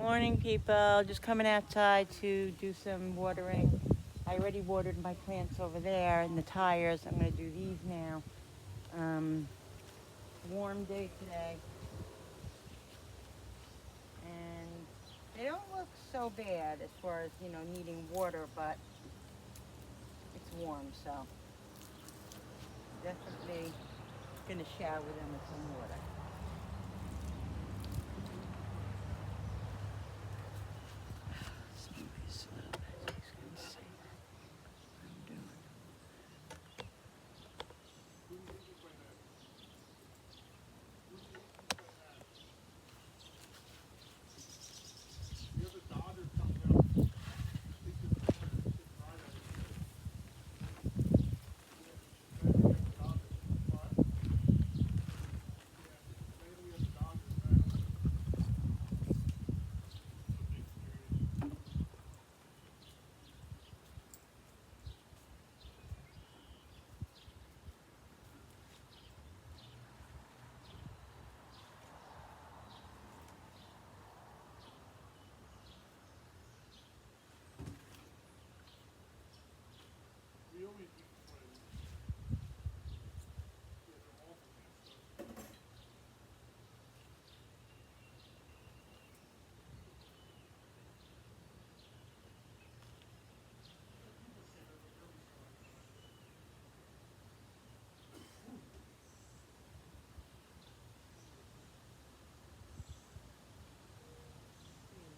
Morning, people. Just coming outside to do some watering. I already watered my plants over there and the tires. I'm going to do these now. Um, Warm day today. And they don't look so bad as far as, needing water, but it's warm, so definitely going to shower them with some water. Somebody's a little bit. He's going to say what I'm doing.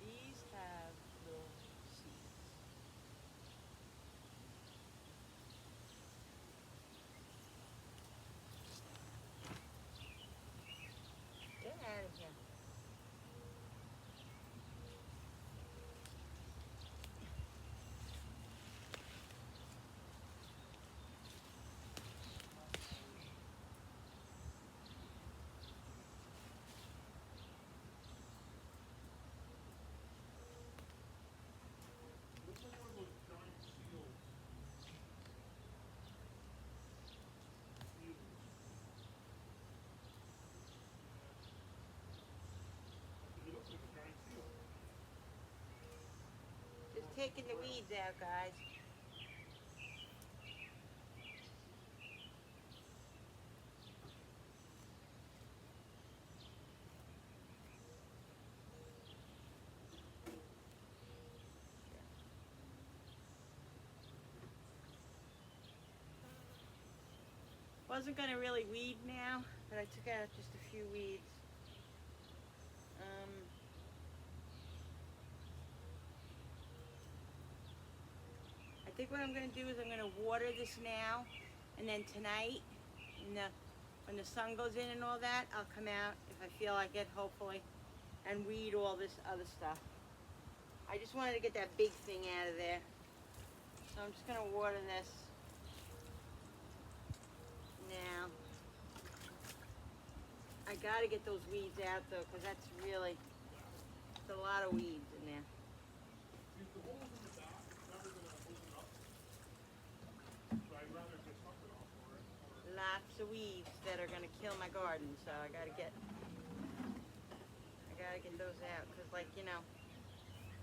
These have little seeds. Get out of here. Just taking the weeds out, guys. Wasn't gonna really weed now, but I took out just a few weeds. Um, I think what I'm gonna do is I'm gonna water this now, and then tonight, in the, when the sun goes in and all that, I'll come out if I feel like it, hopefully, and weed all this other stuff. I just wanted to get that big thing out of there, so I'm just gonna water this now. I gotta get those weeds out though, because that's really, it's a lot of weeds in there. Lots of weeds that are gonna kill my garden, so I gotta get those out, because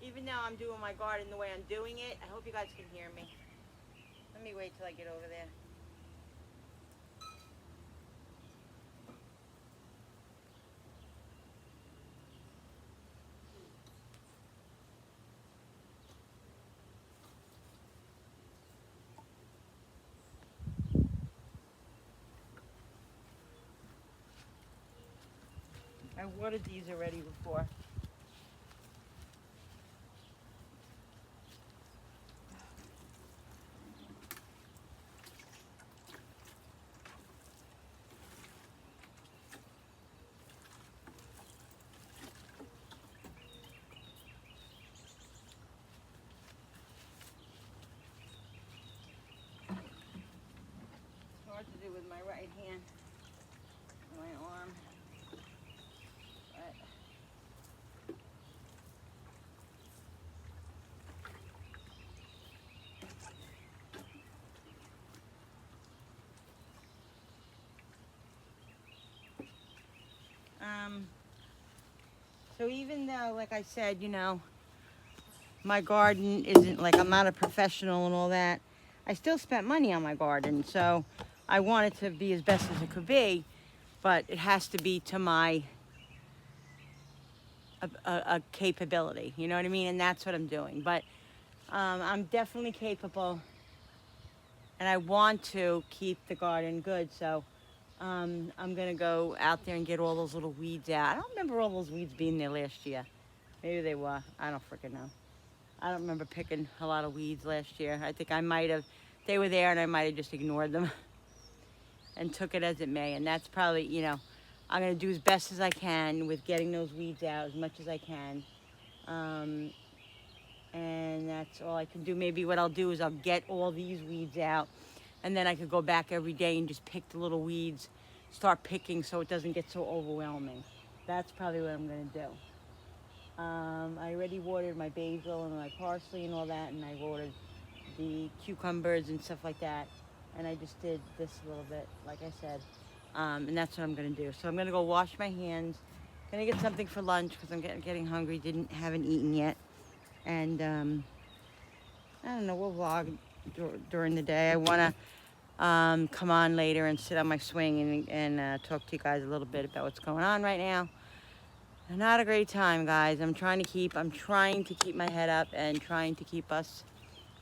even though I'm doing my garden the way I'm doing it, I hope you guys can hear me. Let me wait till I get over there. I watered these already before. It's hard to do with my right hand, my arm, but So even though, like I said, you know, my garden isn't like, I'm not a professional and all that, I still spent money on my garden. So I want it to be as best as it could be, but it has to be to my a capability. You know what I mean? And that's what I'm doing. But I'm definitely capable, and I want to keep the garden good. So I'm gonna go out there and get all those little weeds out. I don't remember all those weeds being there last year. Maybe they were. I don't freaking know. I don't remember picking a lot of weeds last year. I think I might have, they were there and I might have just ignored them and took it as it may. And that's probably, you know, I'm going to do as best as I can with getting those weeds out as much as I can. And that's all I can do. Maybe what I'll do is I'll get all these weeds out, and then I could go back every day and just pick the little weeds, start picking so it doesn't get so overwhelming. That's probably what I'm going to do. I already watered my basil and my parsley and all that, and I watered the cucumbers and stuff like that. And I just did this a little bit, like I said. And that's what I'm gonna do. So I'm gonna go wash my hands. Gonna get something for lunch because I'm getting hungry. Haven't eaten yet. And I don't know. We'll vlog during the day. I wanna come on later and sit on my swing and talk to you guys a little bit about what's going on right now. Not a great time, guys. I'm trying to keep my head up and trying to keep us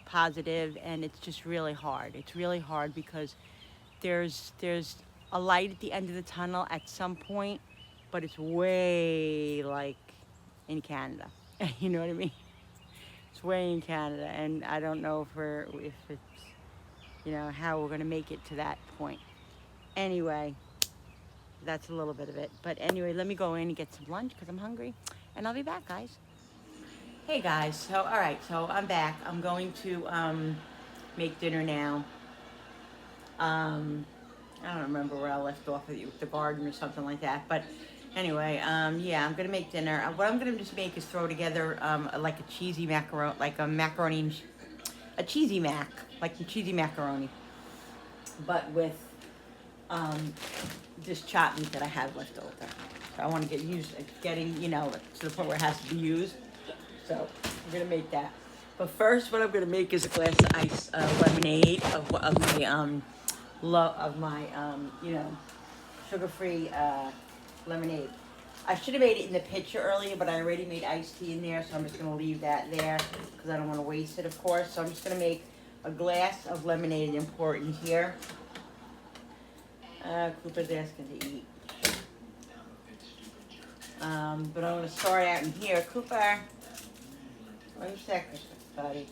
positive, and it's just really hard. It's really hard because there's a light at the end of the tunnel at some point, but it's way like in Canada. You know what I mean? It's way in Canada, and I don't know if it's, you know, how we're gonna make it to that point. Anyway, that's a little bit of it. But anyway, let me go in and get some lunch because I'm hungry, and I'll be back, guys. Hey guys, so all right, so I'm back. I'm going to make dinner now. I don't remember where I left off with the garden or something like that. But anyway, yeah, I'm gonna make dinner. What I'm gonna just make is throw together like a cheesy macaroni, like a macaroni, a cheesy mac, like a cheesy macaroni, but with this chopped meat that I have left over. So I want to getting, you know, to the point where it has to be used. So I'm gonna make that. But first, what I'm gonna make is a glass of ice lemonade of my you know, sugar-free lemonade. I should have made it in the pitcher earlier, but I already made iced tea in there, so I'm just gonna leave that there because I don't want to waste it, of course. So I'm just gonna make a glass of lemonade and pour it in here. Cooper's asking to eat. But I'm gonna start out in here. Cooper, wait a second, buddy.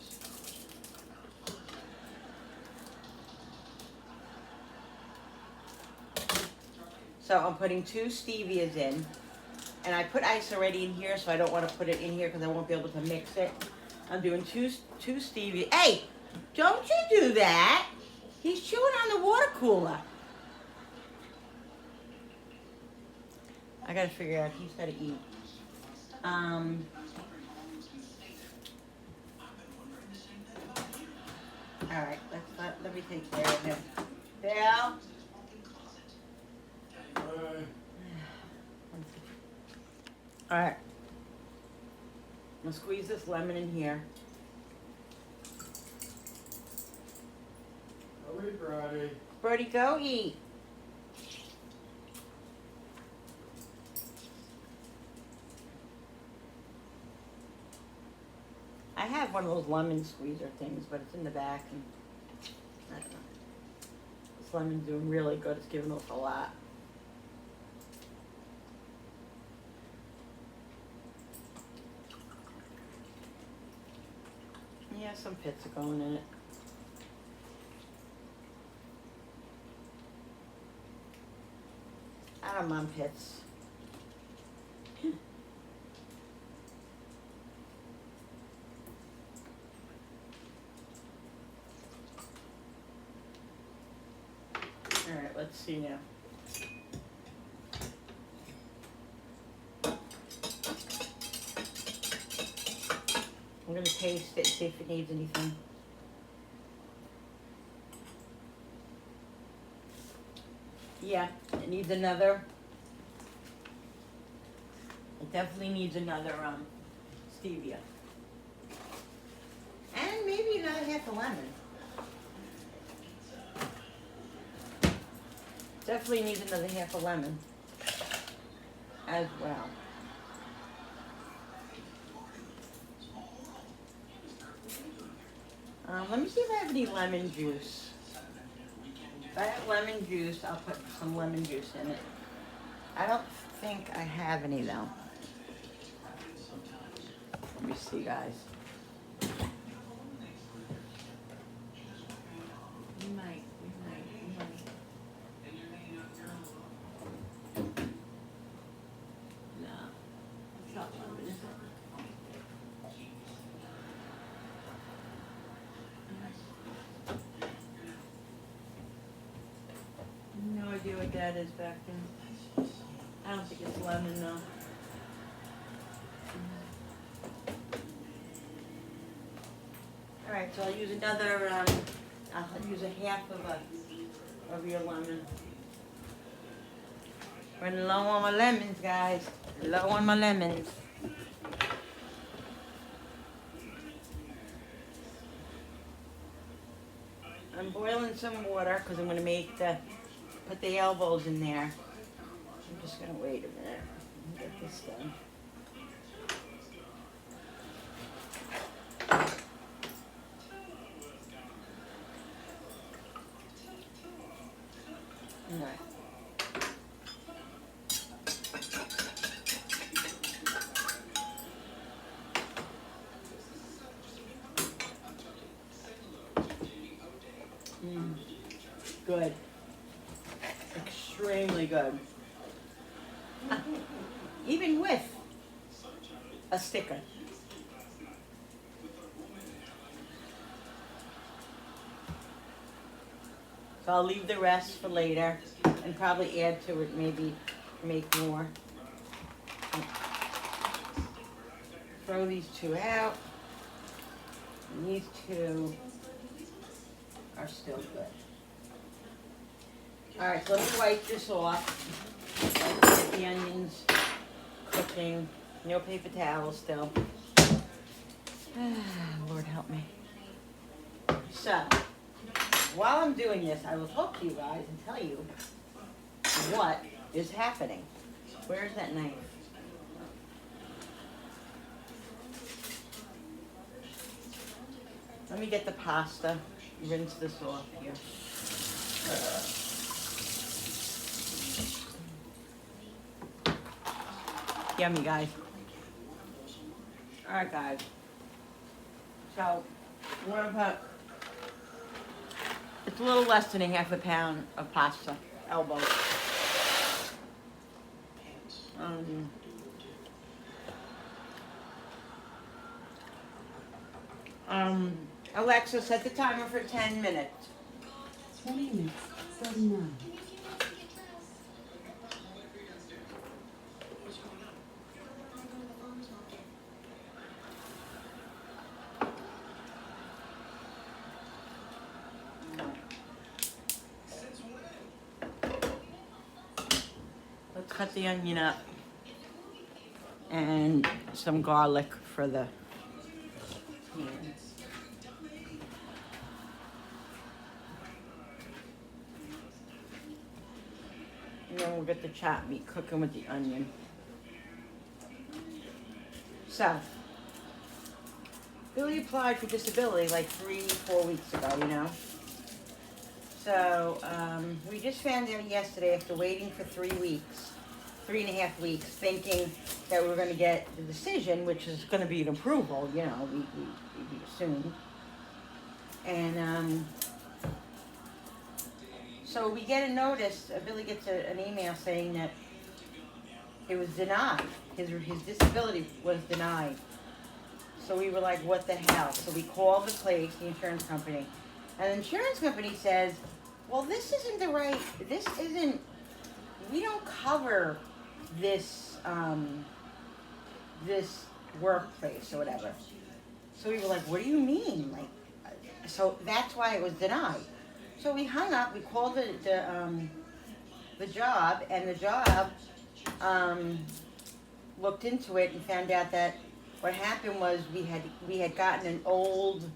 So I'm putting 2 stevias in, and I put ice already in here, so I don't want to put it in here because I won't be able to mix it. I'm doing two stevia. Hey, don't you do that? He's chewing on the water cooler. I gotta figure out, he's gotta eat. All right, let me take care of him. Bill? All right. I'm gonna squeeze this lemon in here. Go eat, Brody. Birdie, go eat. I have one of those lemon squeezer things, but it's in the back, and I don't know. This lemon's doing really good. It's giving off a lot. Yeah, some pits are going in it. I don't mind pits. All right, let's see now. I'm gonna taste it, see if it needs anything. Yeah, it needs another. It Definitely needs another stevia. And maybe another half a lemon. Definitely needs another half a lemon as well. Let me see if I have any lemon juice. If I have lemon juice, I'll put some lemon juice in it. I don't think I have any though. Let me see, guys. We might. No, it's not lemon, is it? No idea what that is back there. I don't think it's lemon though. Alright, so I'll use another, I'll use a half of your lemon. Running low on my lemons, guys. Low on my lemons. I'm boiling some water because I'm going to put the elbows in there. I'm just going to wait a minute and get this done. All right. Good. Extremely good. Even with a sticker. So I'll leave the rest for later and probably add to it, maybe make more. Throw these two out. And these two are still good. All right, so let me wipe this off. Get the onions cooking. No paper towels still. Lord help me. So, while I'm doing this, I will talk to you guys and tell you what is happening. Where's that knife? Let me get the pasta. Rinse this off here. Yummy, guys. Alright, guys. So, we're gonna put, it's a little less than a half a pound of pasta, elbows. Alexa, set the timer for 10 minutes. 10 minutes, starting now. Let's cut the onion up and some garlic for the hands. And then we'll get the chopped meat cooking with the onion. So, Billy applied for disability like 3-4 weeks ago, you know. So, we just found out yesterday after waiting for 3.5 weeks, thinking that we were going to get the decision, which is going to be an approval, you know, we assumed. And so we get a notice, Billy gets an email saying that it was denied. His disability was denied. So we were like, what the hell? So we called the place, the insurance company. And the insurance company says, well, this isn't, we don't cover this, this workplace or whatever. So we were like, what do you mean? Like, so that's why it was denied. So we hung up, we called the job, and the job, looked into it and found out that what happened was we had gotten an old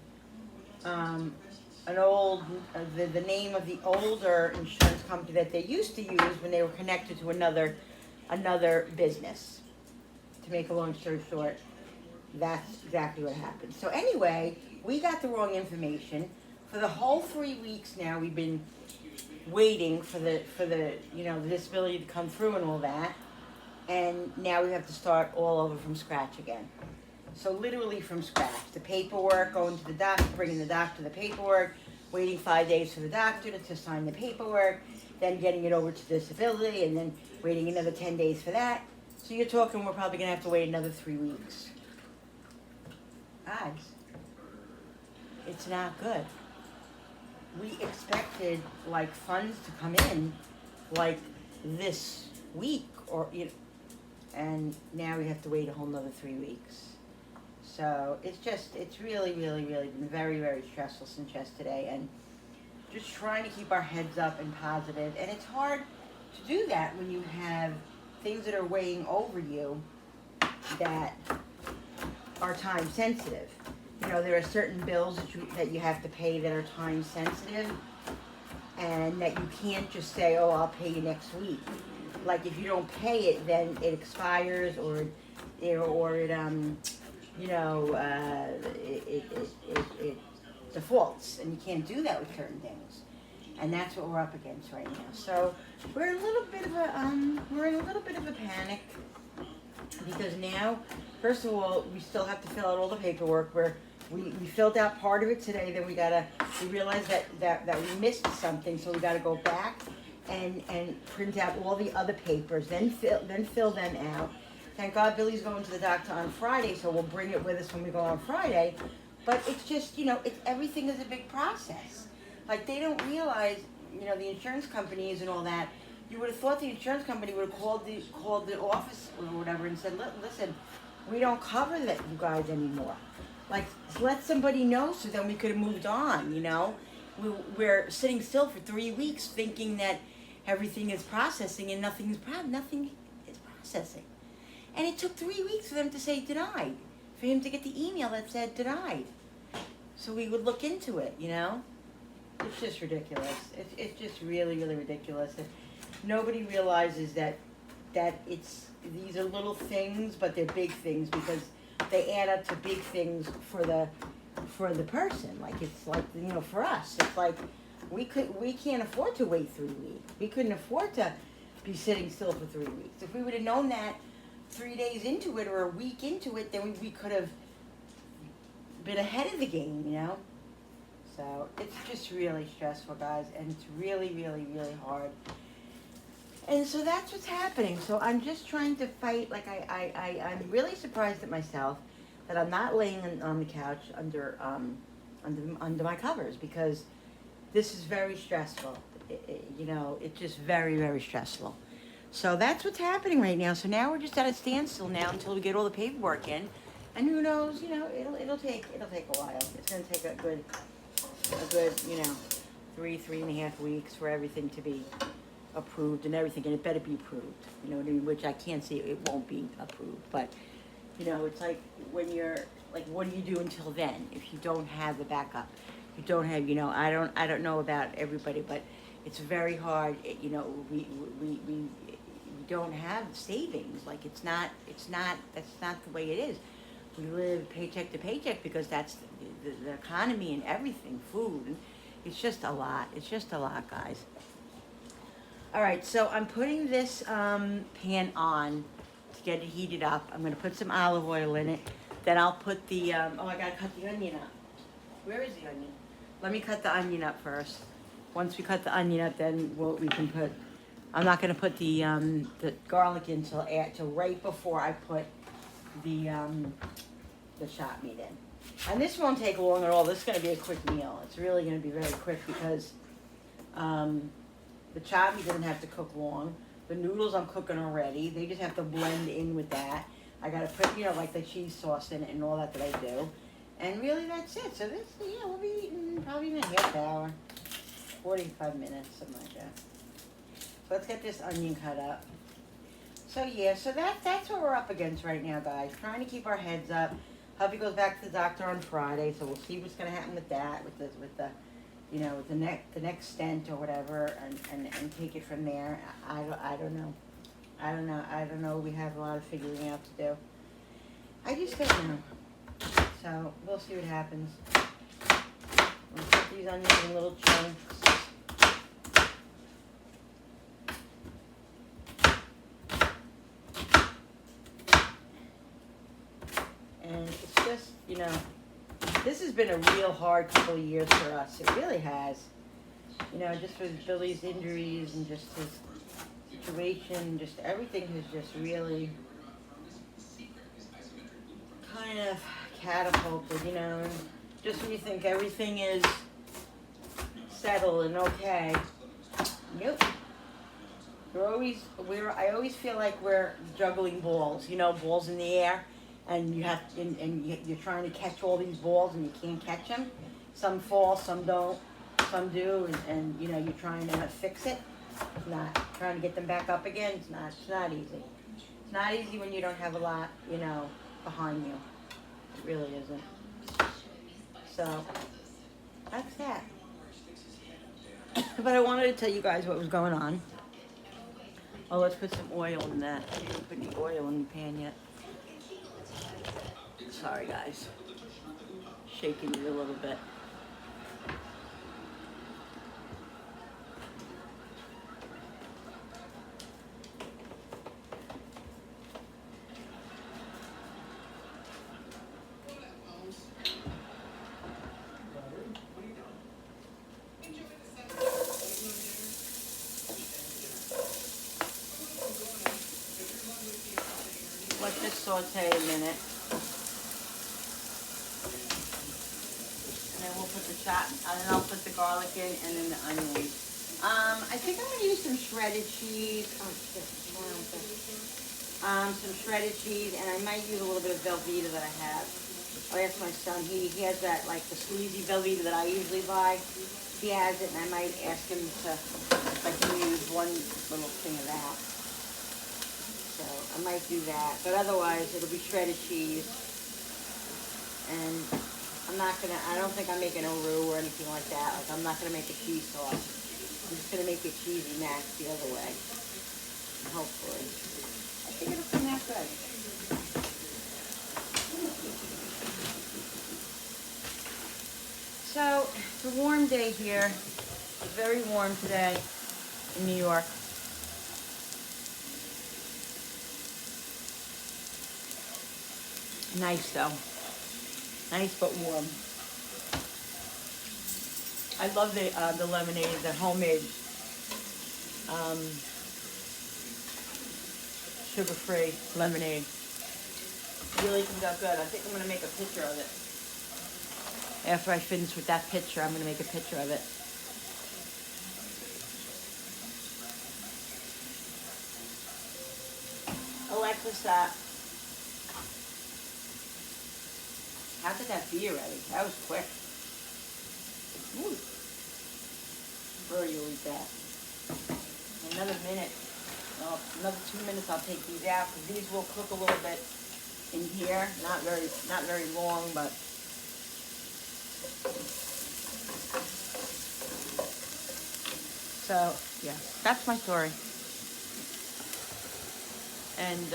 the name of the older insurance company that they used to use when they were connected to another business. To make a long story short, that's exactly what happened. So anyway, we got the wrong information. For the whole 3 weeks now, we've been waiting for the the disability to come through and all that, and now we have to start all over from scratch again. So literally from scratch, the paperwork, going to the doctor, bringing the doctor the paperwork, waiting 5 days for the doctor to sign the paperwork, then getting it over to disability, and then waiting another 10 days for that. So you're talking we're probably gonna have to wait another 3 weeks. Guys, it's not good. We expected like funds to come in like this week and now we have to wait a whole nother 3 weeks. So it's really been very, very stressful since yesterday, and just trying to keep our heads up and positive. And it's hard to do that when you have things that are weighing over you that are time sensitive. There are certain bills that you have to pay that are time sensitive, and that you can't just say, oh, I'll pay you next week. Like if you don't pay it, then it expires or it defaults, and you can't do that with certain things, and that's what we're up against right now. So we're in a little bit of a panic because now, first of all, we still have to fill out all the paperwork. We filled out part of it today. Then we realized that we missed something, so we got to go back and print out all the other papers, then fill them out. Thank God Billy's going to the doctor on Friday, so we'll bring it with us when we go on Friday. But it's just, everything is a big process. Like, they don't realize, the insurance companies and all that. You would have thought the insurance company would have called the office or whatever and said, listen, we don't cover that you guys anymore. Like, let somebody know so then we could have moved on, We're sitting still for 3 weeks thinking that everything is processing and nothing is processing. And it took 3 weeks for them to say denied, for him to get the email that said denied. So we would look into it, It's just ridiculous. It's just really, really ridiculous. And nobody realizes that these are little things, but they're big things because they add up to big things for the person. Like it's like for us, it's like we can't afford to wait 3 weeks. We couldn't afford to be sitting still for 3 weeks. If we would have known that 3 days into it or a week into it, then we could have been ahead of the game, So it's just really stressful, guys, and it's really, really, really hard. And so that's what's happening. So I'm just trying to fight. Like I'm really surprised at myself that I'm not laying on the couch under my covers, because this is very stressful. It's just very, very stressful. So that's what's happening right now. So now we're just at a standstill now until we get all the paperwork in, and who knows? It'll take a while. It's going to take a good 3.5 weeks for everything to be approved and everything, and it better be approved. Which I can't see it won't be approved, but it's like when you're like, what do you do until then if you don't have a backup? You don't have, I don't know about everybody, but it's very hard. We don't have savings. Like that's not the way it is. We live paycheck to paycheck because that's the economy and everything, food. And it's just a lot. It's just a lot, guys. All right, so I'm putting this pan on to get it heated up. I'm going to put some olive oil in it. Then I'll put the, I got to cut the onion up. Where is the onion? Let me cut the onion up first. Once we cut the onion up, then we can put, I'm not going to put the garlic in till right before I put the shot meat in. And this won't take long at all. This is going to be a quick meal. It's really going to be very quick because the chopped meat doesn't have to cook long. The noodles I'm cooking already. They just have to blend in with that. I got to put, like the cheese sauce in it and all that I do. And really that's it. So this, we'll be eating probably in a half hour, 45 minutes, something like that. So let's get this onion cut up. So yeah, so that's what we're up against right now, guys. Trying to keep our heads up. Hubby goes back to the doctor on Friday, so we'll see what's gonna happen with that, with the you know, with the next stent or whatever, and take it from there. I don't know. I don't know. We have a lot of figuring out to do. I just don't know. So we'll see what happens. We'll put these onions in little chunks. And it's just, you know, this has been a real hard couple of years for us. It really has. You know, just with Billy's injuries and just his situation, just everything has just really kind of catapulted, you know, and just when you think everything is settled and okay, nope. I always feel like we're juggling balls, you know, balls in the air, and you're trying to catch all these balls and you can't catch them. Some fall, some don't, some do, and you know, you're trying to fix it. It's not trying to get them back up again. It's not easy. It's not easy when you don't have a lot, you know, behind you. It really isn't. So that's that. But I wanted to tell you guys what was going on. Oh, let's put some oil in that. I didn't put any oil in the pan yet. Sorry, guys. Shaking you a little bit. Let this saute a minute. And then we'll put the and then I'll put the garlic in and then the onions. I think I'm gonna use some shredded cheese. Oh shit, some shredded cheese, and I might use a little bit of Velveeta that I have. I'll ask my son. He has that, like the sleazy Velveeta that I usually buy. He has it, and I might ask him to, if I can use one little thing of that. So I might do that, but otherwise it'll be shredded cheese. And I don't think I'm making a roux or anything like that. Like, I'm not gonna make a cheese sauce. I'm just gonna make it cheesy mash the other way. Hopefully. I think it'll come out good. So, it's a warm day here. It's very warm today in New York. Nice though. Nice but warm. I love the lemonade, the homemade sugar-free lemonade. Really comes out good. I think I'm gonna make a picture of it. After I finish with that picture, I'm gonna make a picture of it. Alexa, how did that be already? That was quick. Ooh. Where you'll eat that. Another minute. Well, another 2 minutes. I'll take these out because these will cook a little bit in here. Not very long, but. So yeah, that's my story. And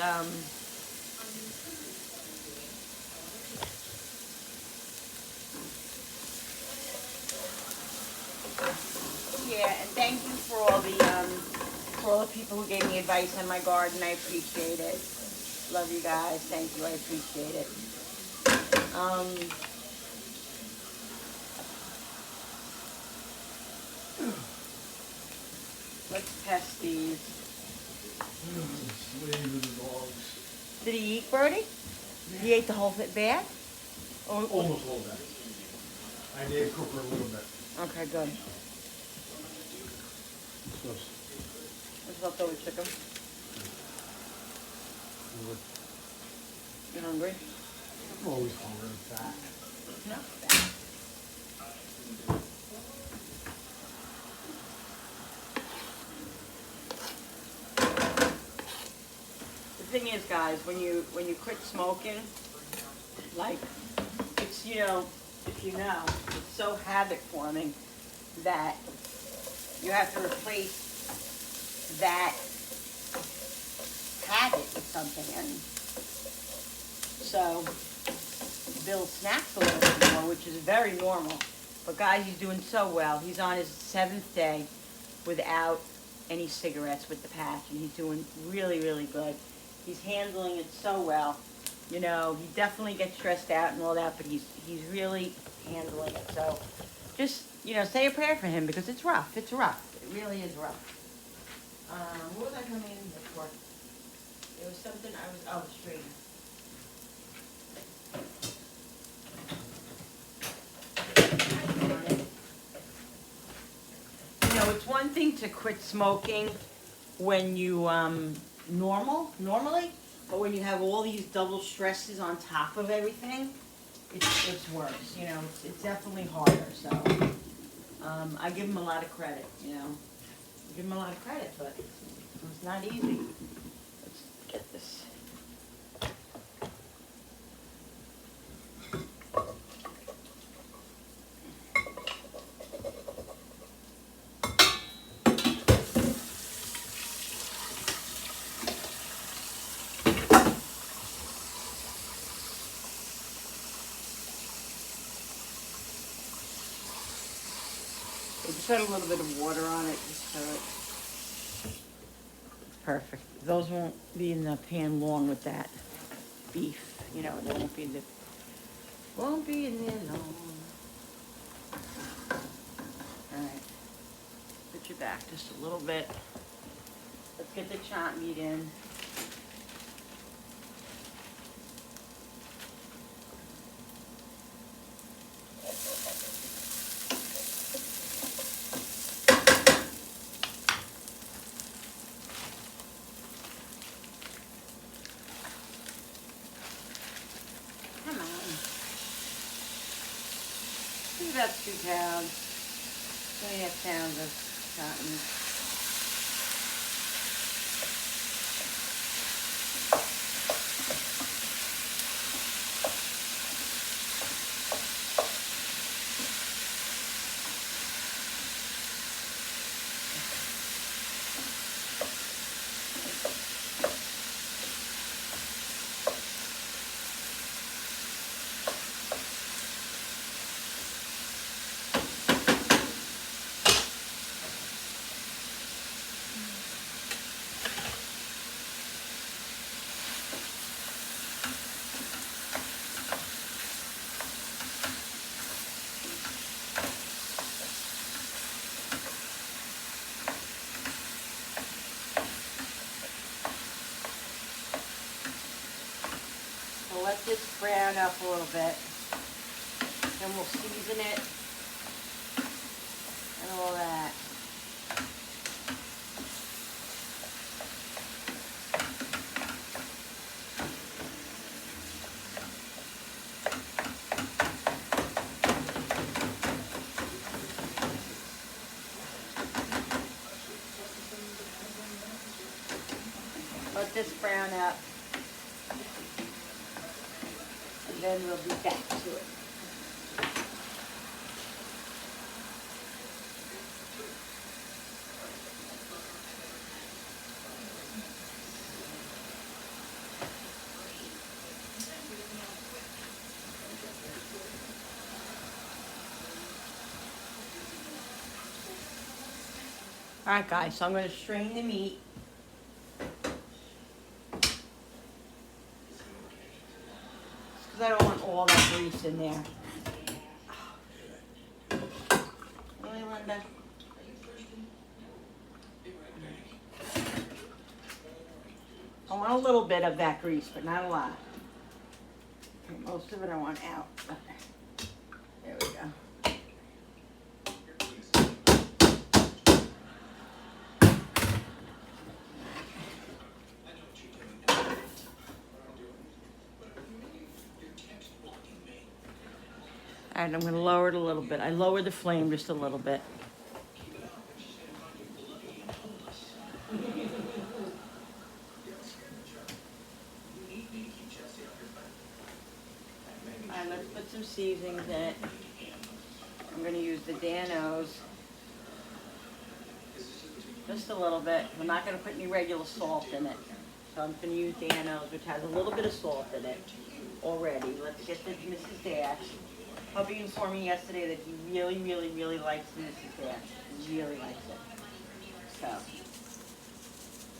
yeah, and thank you for all the people who gave me advice on my garden. I appreciate it. Love you guys. Thank you. I appreciate it. Let's test these. Did he eat, Birdie? Yeah. He ate the whole bag? Almost all bag. I gave Cooper a little bit. Okay, good. So, What's leftover chicken? You hungry? I'm always hungry and fat. No. thing is, guys, when you quit smoking, like, it's, you know, if you know, it's so habit forming that you have to replace that habit with something. And so Bill snacks a little bit more, which is very normal. But guys, he's doing so well. He's on his 7th day without any cigarettes with the patch, and he's doing really, really good. He's handling it so well. You know, he definitely gets stressed out and all that, but he's really handling it. So just, you know, say a prayer for him, because it's rough. It's rough. It really is rough. What was I coming in here for? It was something straighten. You know, it's one thing to quit smoking when you, normally, but when you have all these double stresses on top of everything, it's worse, you know, it's definitely harder, so, I give him a lot of credit, you know, I give him a lot of credit, but it's not easy. Let's get this. I just add a little bit of water on it, just so it's perfect. Those won't be in the pan long with that beef, you know, they won't be in there long. Alright, put your back just a little bit. Let's get the chop meat in. Come on. It's about 2 pounds, 2.5 pounds of cotton. Let this brown up a little bit, and we'll season it and all that. Let this brown up. Then we'll be back to it. All right, guys, so I'm going to strain the meat. Because I don't want all that grease in there. Really, Linda? I want a little bit of that grease, but not a lot. Most of it I want out. There we go. All right, I'm going to lower it a little bit. I lowered the flame just a little bit. put some seasonings in it. I'm gonna use the Danos. Just a little bit. I'm not gonna put any regular salt in it. So I'm gonna use Danos, which has a little bit of salt in it already. Let's get this Mrs. Dash. Hubby informed me yesterday that he really, really, really likes Mrs. Dash. He really likes it. So,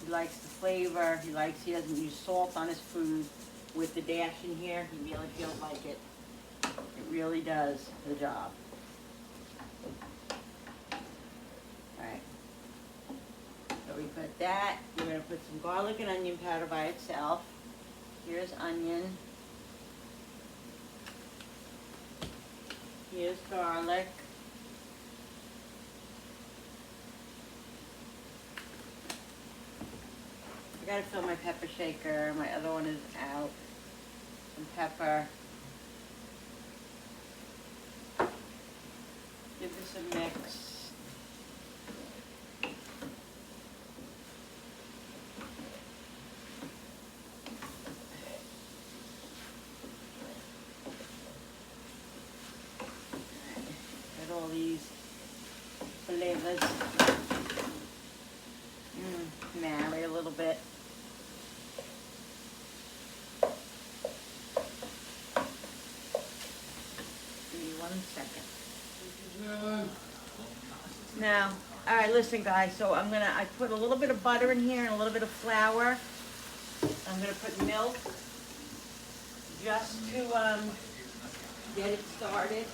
he likes the flavor. He doesn't use salt on his food. With the Dash in here, he really feels like it. It really does the job. Alright. So we put that. We're going to put some garlic and onion powder by itself. Here's onion. Here's garlic. I gotta fill my pepper shaker. My other one is out. Some pepper. Give this a mix. Get all these flavors. Marry a little bit. Give me 1 second. Now, all right, listen guys, so I put a little bit of butter in here and a little bit of flour. I'm gonna put milk just to get it started.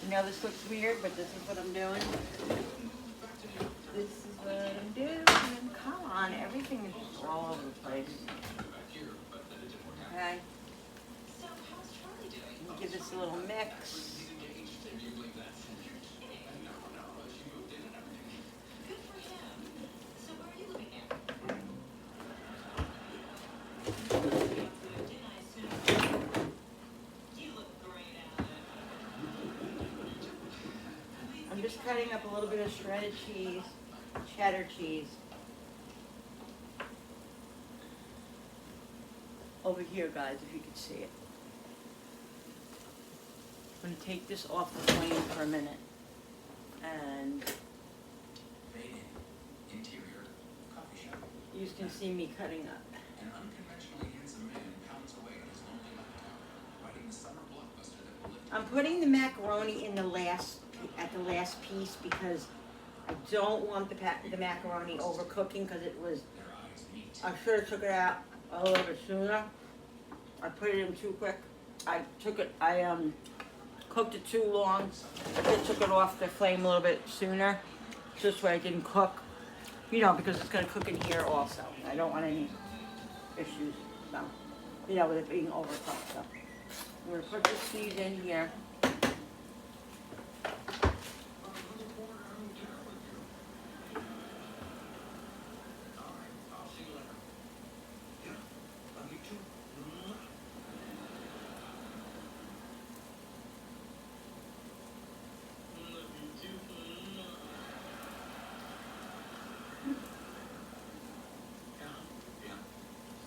I know this looks weird, but this is what I'm doing. This is what I'm doing. Come on, everything is just all over the place. Okay. Give this a little mix. I'm just cutting up a little bit of shredded cheese, cheddar cheese. Over here, guys, if you can see it. I'm going to take this off the flame for a minute. And you can see me cutting up. An unconventionally handsome man pounds away at his lonely laptop, writing the summer blockbuster that will lift. I'm putting the macaroni in at the last piece because I don't want the macaroni overcooking because it was. I should have took it out a little bit sooner. I put it in too quick. I cooked it too long. I just took it off the flame a little bit sooner. This way I didn't cook, because it's going to cook in here also. I don't want any issues, with it being overcooked. So I'm going to put this cheese in here.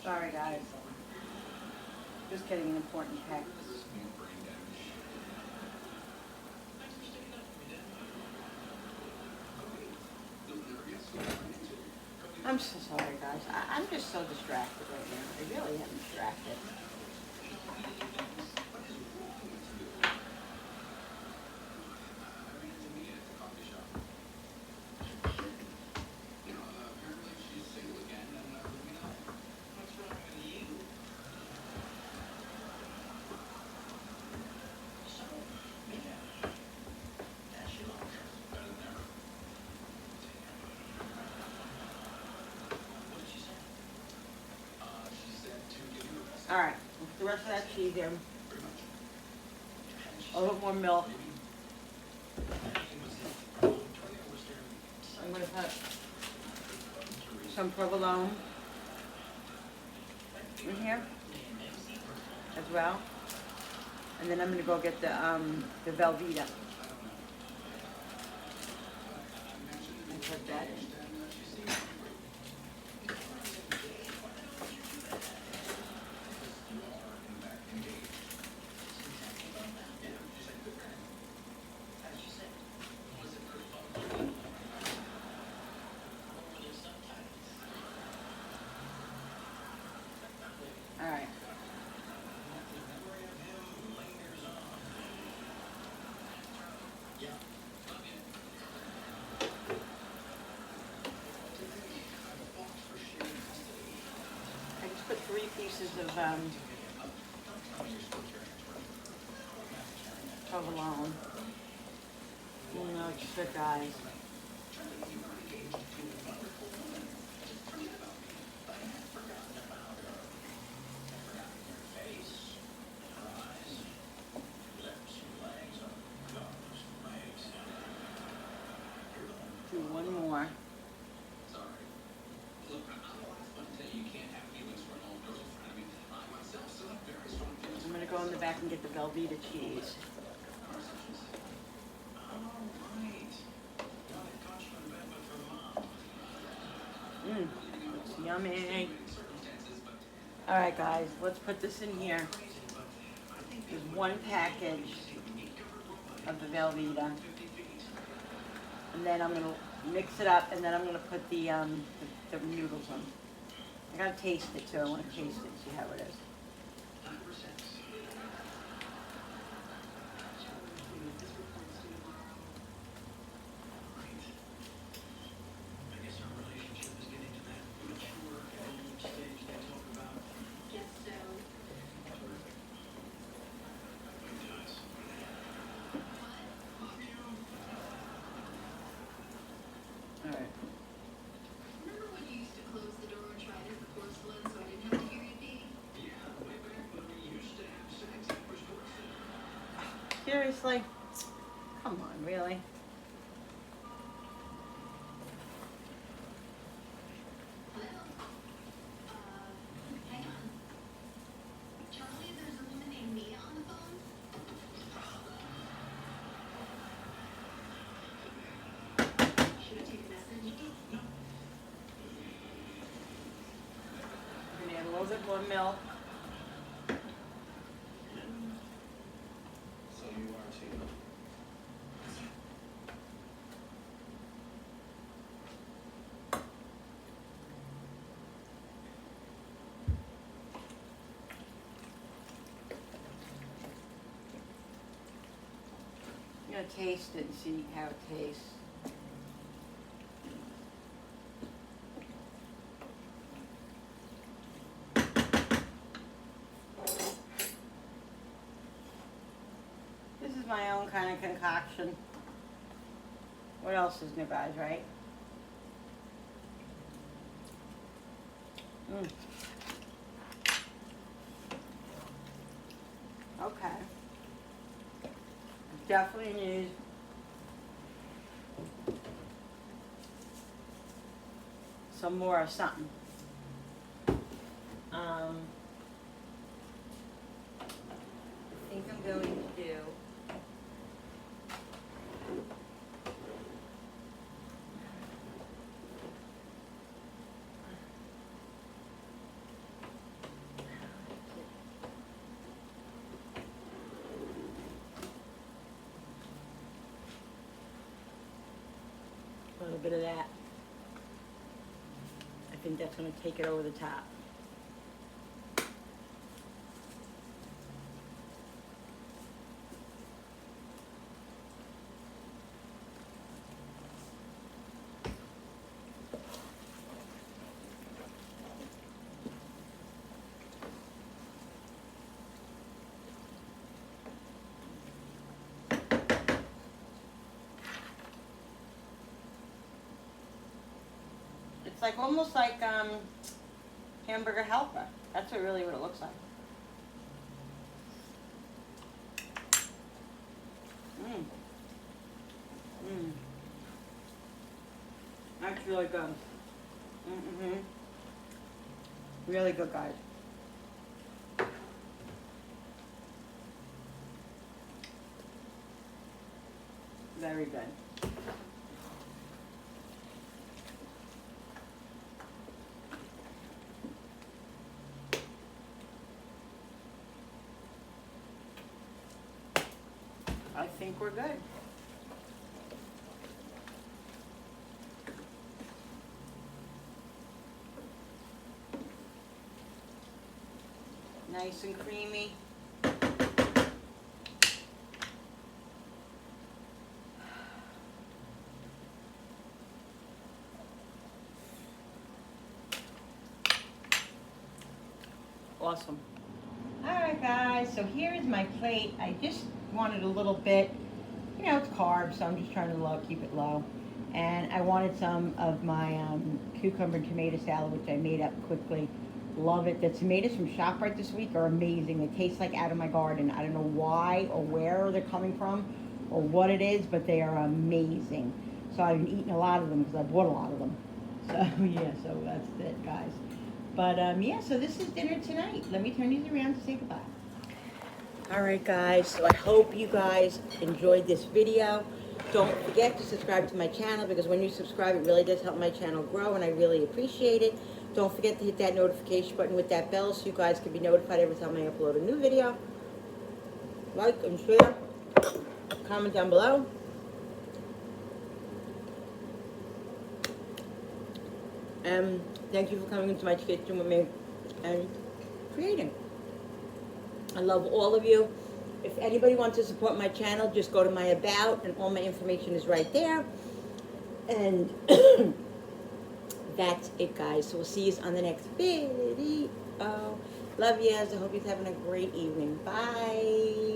Sorry guys, just getting an important text. I'm so sorry guys, I'm just so distracted right now. I really am distracted. Alright, the rest of that cheese in. A little more milk. I'm going to put some provolone in here as well. And then I'm going to go get the Velveeta. put that in. All right. I just put 3 pieces of provolone. No, it's good, guys. Do one more. I'm gonna go in the back and get the Velveeta cheese. Looks yummy. All right, guys, let's put this in here. There's 1 package of the Velveeta, and then I'm gonna mix it up, and then I'm gonna put the noodles in. I gotta taste it too. I want to taste it, see how it is. All right. Remember when you used to close the door and try to hit the porcelain so I didn't have to hear you pee? Seriously? Come on, really? Hello? Hang on. Charlie, there's a woman named Mia on the phone. Should I take a message? We're gonna add a little bit more milk. So you are too. I'm gonna taste it and see how it tastes. This is my own kind of concoction. What else is new, guys, right? Okay. Definitely need some more of something. I think I'm going to do a little bit of that. I think that's going to take it over the top. It's like almost like hamburger helper. That's really what it looks like. That's really good. Really good, guys. Very good. I think we're good. Nice and creamy. Awesome. Alright guys, so here's my plate. I just wanted a little bit, you know, it's carbs, so I'm just trying to keep it low. And I wanted some of my cucumber and tomato salad, which I made up quickly. Love it. The tomatoes from ShopRite this week are amazing. They taste like out of my garden. I don't know why or where they're coming from or what it is, but they are amazing. So I've been eating a lot of them because I bought a lot of them. So yeah, so that's it, guys. But yeah, so this is dinner tonight. Let me turn these around to say goodbye. Alright guys, so I hope you guys enjoyed this video. Don't forget to subscribe to my channel, because when you subscribe, it really does help my channel grow, and I really appreciate it. Don't forget to hit that notification button with that bell so you guys can be notified every time I upload a new video. Like and share. Comment down below. And thank you for coming into my kitchen with me and creating. I love all of you. If anybody wants to support my channel, just go to my About, and all my information is right there. And that's it, guys. So we'll see you on the next video. Love yous. I hope you're having a great evening. Bye.